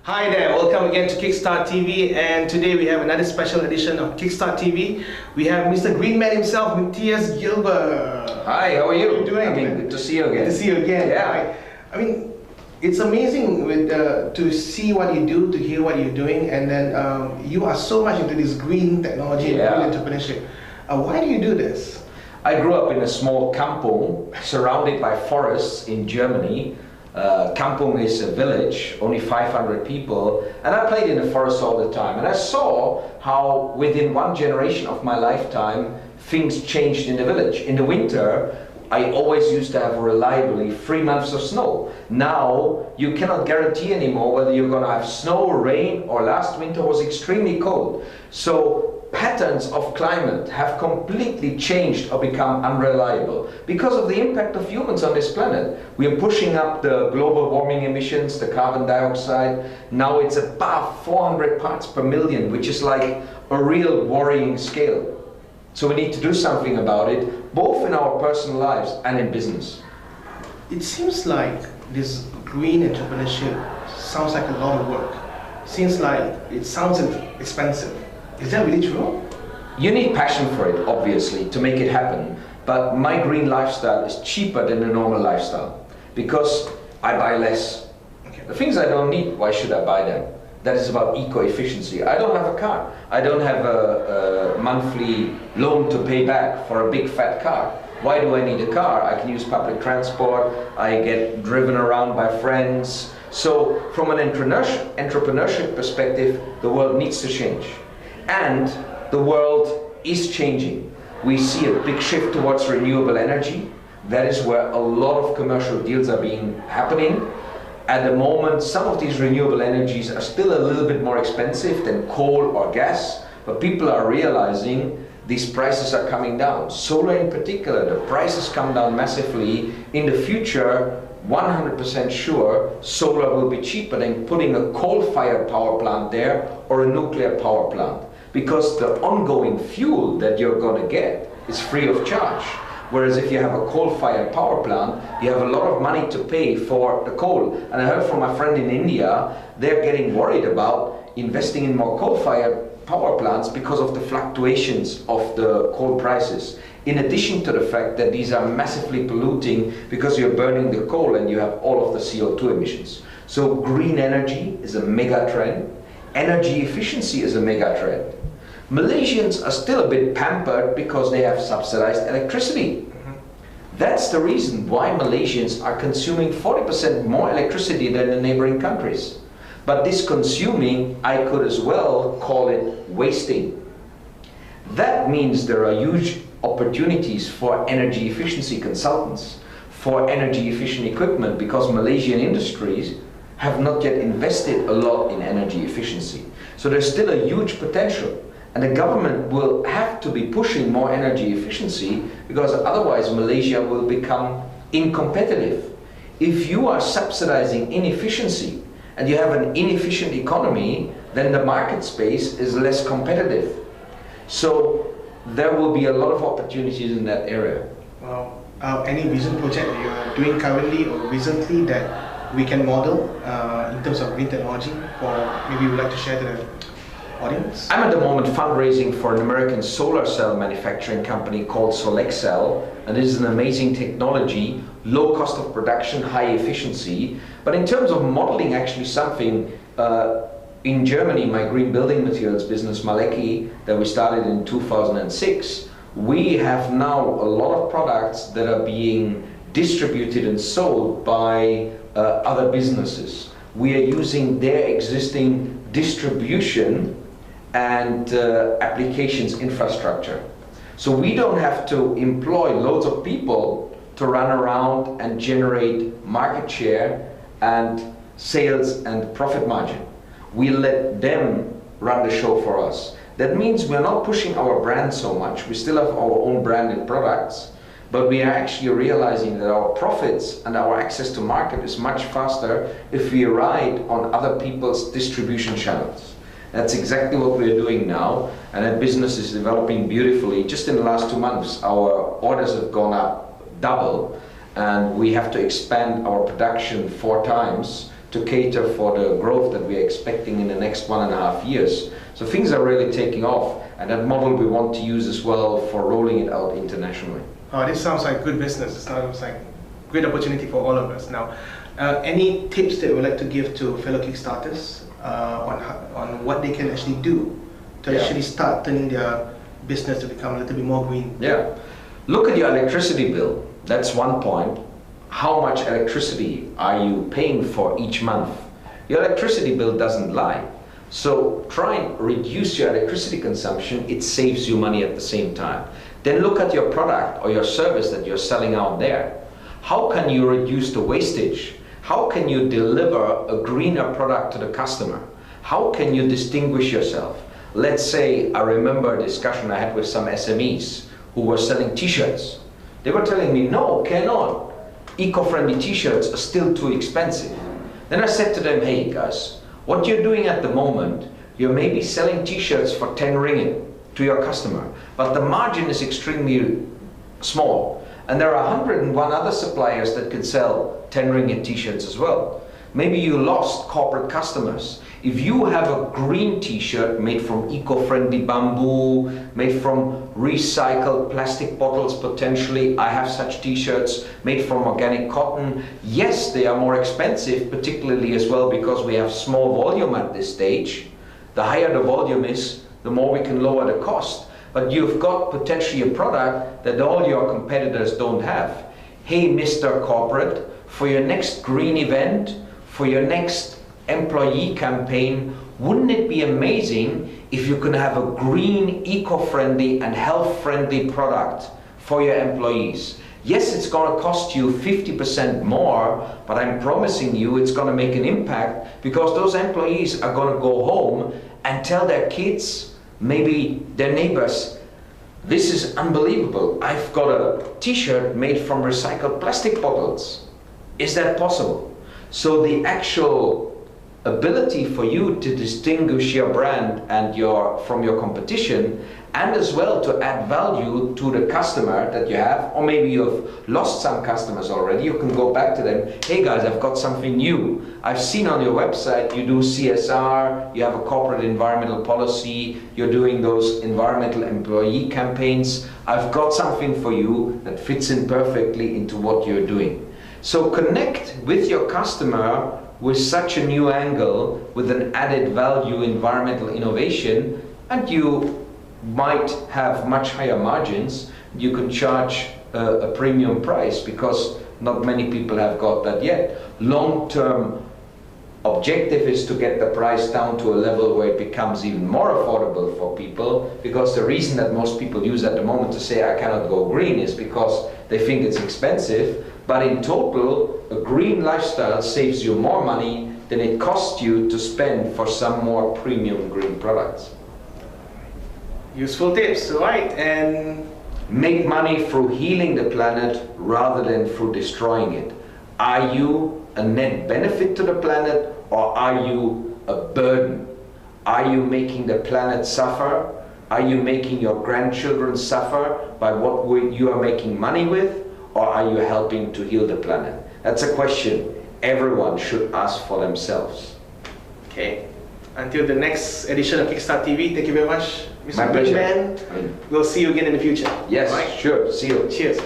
Hi there, welcome again to Kickstart TV, and today we have another special edition of Kickstart TV. We have Mr. Green Man himself, Matthias Gelber. Hi, how are you? How are you doing? I mean, good to see you again. Good to see you again. Yeah. Hi. I mean, it's amazing to see what you do, to hear what you're doing, and then you are so much into this green technology and green entrepreneurship. Why do you do this? I grew up in a small kampung surrounded by forests in Germany. Kampung is a village, only 500 people, and I played in the forest all the time. And I saw how within one generation of my lifetime, things changed in the village. In the winter, I always used to have reliably 3 months of snow. Now, you cannot guarantee anymore whether you're going to have snow or rain, or last winter was extremely cold. So patterns of climate have completely changed or become unreliable because of the impact of humans on this planet. We are pushing up the global warming emissions, the carbon dioxide. Now it's above 400 parts per million, which is like a real worrying scale. So we need to do something about it, both in our personal lives and in business. It seems like this green entrepreneurship sounds like a lot of work. Seems like it sounds expensive. Is that really true? You need passion for it, obviously, to make it happen. But my green lifestyle is cheaper than a normal lifestyle because I buy less. Okay. The things I don't need, why should I buy them? That is about eco-efficiency. I don't have a car. I don't have a monthly loan to pay back for a big fat car. Why do I need a car? I can use public transport. I get driven around by friends. So from an entrepreneurship perspective, the world needs to change. And the world is changing. We see a big shift towards renewable energy. That is where a lot of commercial deals are happening. At the moment, some of these renewable energies are still a little bit more expensive than coal or gas, but people are realizing these prices are coming down. Solar in particular, the prices come down massively. In the future, 100% sure, solar will be cheaper than putting a coal-fired power plant there or a nuclear power plant, because the ongoing fuel that you're going to get is free of charge. Whereas if you have a coal-fired power plant, you have a lot of money to pay for the coal. And I heard from my friend in India, they're getting worried about investing in more coal-fired power plants because of the fluctuations of the coal prices. In addition to the fact that these are massively polluting because you're burning the coal and you have all of the CO2 emissions. So green energy is a mega trend. Energy efficiency is a mega trend. Malaysians are still a bit pampered because they have subsidized electricity. That's the reason why Malaysians are consuming 40% more electricity than the neighboring countries. But this consuming, I could as well call it wasting. That means there are huge opportunities for energy efficiency consultants, for energy efficient equipment, because Malaysian industries have not yet invested a lot in energy efficiency. So there's still a huge potential. And the government will have to be pushing more energy efficiency because otherwise Malaysia will become incompetitive. If you are subsidizing inefficiency and you have an inefficient economy, then the market space is less competitive. So there will be a lot of opportunities in that area. Well, any vision project that you are doing currently or recently that we can model in terms of green technology, or maybe you would like to share to the audience? I'm at the moment fundraising for an American solar cell manufacturing company called Solexcel, and this is an amazing technology, low cost of production, high efficiency. But in terms of modeling actually something, in Germany, my green building materials business, Malecki, that we started in 2006, we have now a lot of products that are being distributed and sold by other businesses. We are using their existing distribution and applications infrastructure. So we don't have to employ loads of people to run around and generate market share and sales and profit margin. We let them run the show for us. That means we're not pushing our brand so much. We still have our own branded products, but we are actually realizing that our profits and our access to market is much faster if we ride on other people's distribution channels. That's exactly what we're doing now, and that business is developing beautifully. Just in the last 2 months, our orders have gone up double, and we have to expand our production 4 times to cater for the growth that we're expecting in the next 1.5 years. So things are really taking off, and that model we want to use as well for rolling it out internationally. Oh, this sounds like good business. It sounds like great opportunity for all of us. Now, any tips that you would like to give to fellow Kickstarters on what they can actually do to actually start turning their business to become a little bit more green? Yeah. Look at your electricity bill. That's one point. How much electricity are you paying for each month? Your electricity bill doesn't lie. So try and reduce your electricity consumption. It saves you money at the same time. Then look at your product or your service that you're selling out there. How can you reduce the wastage? How can you deliver a greener product to the customer? How can you distinguish yourself? Let's say I remember a discussion I had with some SMEs who were selling t-shirts. They were telling me, no, cannot. Eco-friendly t-shirts are still too expensive. Then I said to them, hey guys, what you're doing at the moment, you're maybe selling t-shirts for 10 ringgit to your customer, but the margin is extremely small. And there are 101 other suppliers that can sell 10 ringgit t-shirts as well. Maybe you lost corporate customers. If you have a green t-shirt made from eco-friendly bamboo, made from recycled plastic bottles potentially, I have such t-shirts made from organic cotton. Yes, they are more expensive, particularly as well because we have small volume at this stage. The higher the volume is, the more we can lower the cost. But you've got potentially a product that all your competitors don't have. Hey, Mr. Corporate, for your next green event, for your next employee campaign, wouldn't it be amazing if you can have a green, eco-friendly and health-friendly product for your employees? Yes, it's going to cost you 50% more, but I'm promising you it's going to make an impact because those employees are going to go home and tell their kids, maybe their neighbors, this is unbelievable. I've got a t-shirt made from recycled plastic bottles. Is that possible? So the actual ability for you to distinguish your brand and from your competition, and as well to add value to the customer that you have, or maybe you've lost some customers already, you can go back to them, hey guys, I've got something new. I've seen on your website you do CSR, you have a corporate environmental policy, you're doing those environmental employee campaigns. I've got something for you that fits in perfectly into what you're doing. So connect with your customer with such a new angle, with an added value environmental innovation, and you might have much higher margins. You can charge a premium price because not many people have got that yet. Long-term objective is to get the price down to a level where it becomes even more affordable for people, because the reason that most people use at the moment to say I cannot go green is because they think it's expensive. But in total, a green lifestyle saves you more money than it costs you to spend for some more premium green products. Useful tips, right? And make money through healing the planet rather than through destroying it. Are you a net benefit to the planet, or are you a burden? Are you making the planet suffer? Are you making your grandchildren suffer by what you are making money with? Or are you helping to heal the planet? That's a question everyone should ask for themselves. Okay. Until the next edition of Kickstart TV, thank you very much, Mr. My pleasure. Green Man. We'll see you again in the future. Yes, right? sure. See you. Cheers.